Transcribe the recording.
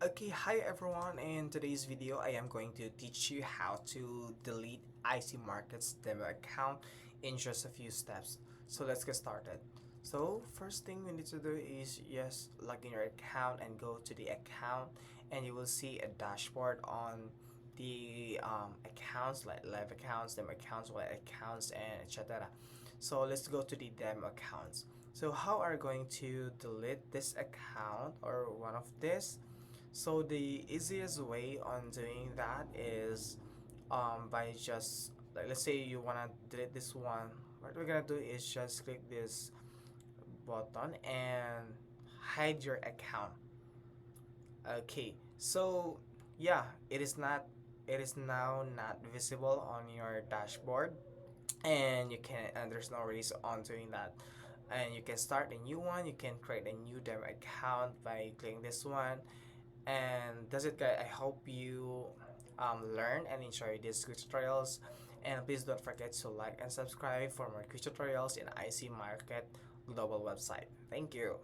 Okay, hi everyone. In today's video, I am going to teach you how to delete IC Markets demo account in just a few steps. So let's get started. So first thing we need to do is just log in your account and go to the account, and you will see a dashboard on the accounts like live accounts, demo accounts, white accounts, and etc. So let's go to the demo accounts. So how are you going to delete this account or one of this? So the easiest way on doing that is by just like, let's say you wanna delete this one. What we're gonna do is just click this button and hide your account. Okay, so yeah, it is now not visible on your dashboard, and you can and there's no reason on doing that. And you can start a new one. You can create a new demo account by clicking this one. And that's it, guys. I hope you learn and enjoy these quick tutorials, and please don't forget to like and subscribe for more quick tutorials in IC Market Global website. Thank you.